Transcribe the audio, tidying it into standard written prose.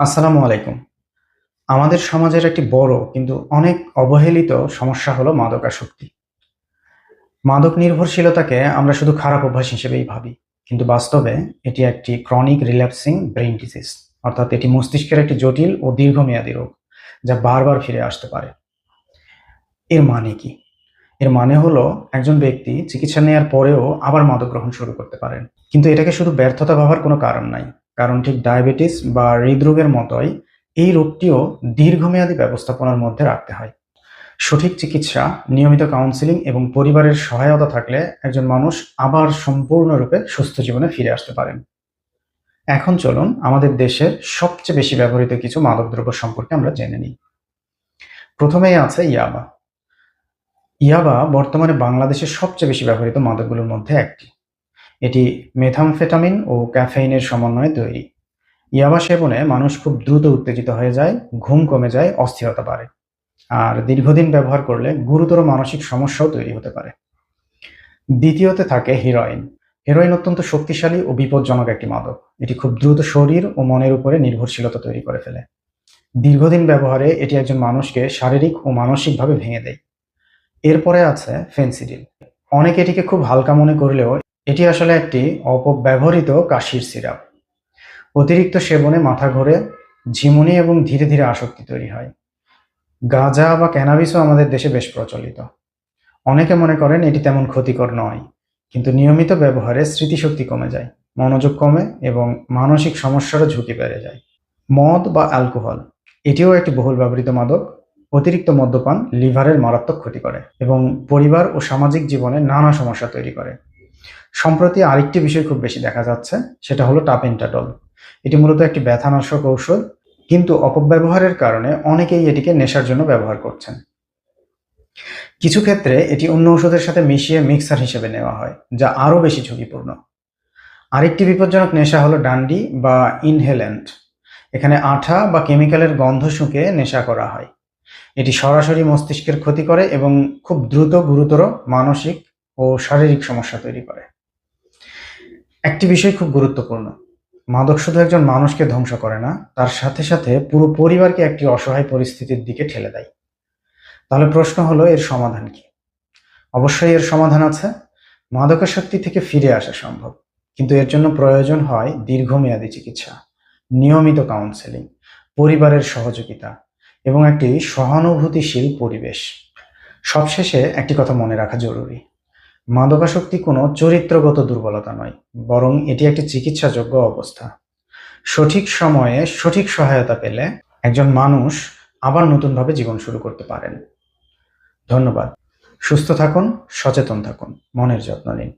আসসালামু আলাইকুম। আমাদের সমাজের একটি বড় কিন্তু অনেক অবহেলিত সমস্যা হলো মাদকাসক্তি। মাদক নির্ভরশীলতাকে আমরা শুধু খারাপ অভ্যাস হিসেবেই ভাবি। কিন্তু বাস্তবে এটি একটি ক্রনিক রিল্যাপসিং ব্রেইন ডিজিজ। অর্থাৎ এটি মস্তিষ্কের একটি জটিল ও দীর্ঘমেয়াদী রোগ, যা বারবার ফিরে আসতে পারে। এর মানে কি? এর মানে হলো একজন ব্যক্তি চিকিৎসা নেয়ার পরেও আবার মাদক গ্রহণ শুরু করতে পারেন। কিন্তু এটাকে শুধু ব্যর্থতা ভাবার কোনো কারণ নাই। কারণ ঠিক ডায়াবেটিস বা হৃদরোগের মতোই এই রোগটিও দীর্ঘমেয়াদী ব্যবস্থাপনার মধ্যে রাখতে হয়। সঠিক চিকিৎসা, নিয়মিত কাউন্সেলিং এবং পরিবারের সহায়তা থাকলে একজন মানুষ আবার সম্পূর্ণরূপে সুস্থ জীবনে ফিরে আসতে পারেন। এখন চলুন আমাদের দেশের সবচেয়ে বেশি ব্যবহৃত কিছু মাদকদ্রব্য সম্পর্কে আমরা জেনে নিই। প্রথমেই আছে ইয়াবা। ইয়াবা বর্তমানে বাংলাদেশের সবচেয়ে বেশি ব্যবহৃত মাদকগুলোর মধ্যে একটি। এটি মেথামফেটামিন ও ক্যাফেইনের সমন্বয়ে তৈরি। ইয়াবা সেবনে মানুষ খুব দ্রুত উত্তেজিত হয়ে যায়, ঘুম কমে যায়, অস্থিরতা বাড়ে। আর দীর্ঘদিন ব্যবহার করলে গুরুতর মানসিক সমস্যাও তৈরি হতে পারে। দ্বিতীয়তে থাকে হেরোইন। হেরোইন অত্যন্ত শক্তিশালী ও বিপজ্জনক একটি মাদক। এটি খুব দ্রুত শরীর ও মনের উপরে নির্ভরশীলতা তৈরি করে ফেলে। দীর্ঘদিন ব্যবহারে এটি একজন মানুষকে শারীরিক ও মানসিকভাবে ভেঙে দেয়। এরপরে আছে ফেনসিডিল। অনেকে এটিকে খুব হালকা মনে করলেও এটি আসলে একটি অপব্যবহৃত কাশির সিরাপ। অতিরিক্ত সেবনে মাথা ঘোরে, ঝিমুনি এবং ধীরে ধীরে আসক্তি তৈরি হয়। গাঁজা বা ক্যানাবিসও আমাদের দেশে বেশ প্রচলিত। অনেকে মনে করেন এটি তেমন ক্ষতিকর নয়, কিন্তু নিয়মিত ব্যবহারে স্মৃতিশক্তি কমে যায়, মনোযোগ কমে এবং মানসিক সমস্যারও ঝুঁকি বেড়ে যায়। মদ বা অ্যালকোহল এটিও একটি বহুল ব্যবহৃত মাদক। অতিরিক্ত মদ্যপান লিভারের মারাত্মক ক্ষতি করে এবং পরিবার ও সামাজিক জীবনে নানা সমস্যা তৈরি করে। সম্প্রতি আরেকটি বিষয় খুব বেশি দেখা যাচ্ছে, সেটা হলো টাপেন্টাডল। এটি মূলত একটি ব্যথানাশক ঔষধ, কিন্তু অপব্যবহারের কারণে অনেকেই এটিকে নেশার জন্য ব্যবহার করছেন। কিছু ক্ষেত্রে এটি অন্য ওষুধের সাথে মিশিয়ে মিক্সার হিসেবে নেওয়া হয়, যা আরও বেশি ঝুঁকিপূর্ণ। আরেকটি বিপজ্জনক নেশা হলো ডান্ডি বা ইনহেল্যান্ট। এখানে আঠা বা কেমিক্যালের গন্ধ শুঁকে নেশা করা হয়। এটি সরাসরি মস্তিষ্কের ক্ষতি করে এবং খুব দ্রুত গুরুতর মানসিক ও শারীরিক সমস্যা তৈরি করে। একটি বিষয় খুব গুরুত্বপূর্ণ, মাদক শুধু একজন মানুষকে ধ্বংস করে না, তার সাথে সাথে পুরো পরিবারকে একটি অসহায় পরিস্থিতির দিকে ঠেলে দেয়। তাহলে প্রশ্ন হলো, এর সমাধান কি? অবশ্যই এর সমাধান আছে। মাদকাসক্তি থেকে ফিরে আসা সম্ভব, কিন্তু এর জন্য প্রয়োজন হয় দীর্ঘমেয়াদী চিকিৎসা, নিয়মিত কাউন্সেলিং, পরিবারের সহযোগিতা এবং একটি সহানুভূতিশীল পরিবেশ। সবশেষে একটি কথা মনে রাখা জরুরি, মাদকাসক্তি কোনো চরিত্রগত দুর্বলতা নয়, বরং এটি একটি চিকিৎসাযোগ্য অবস্থা। সঠিক সময়ে সঠিক সহায়তা পেলে একজন মানুষ আবার নতুনভাবে জীবন শুরু করতে পারেন। ধন্যবাদ। সুস্থ থাকুন, সচেতন থাকুন, মনের যত্ন নিন।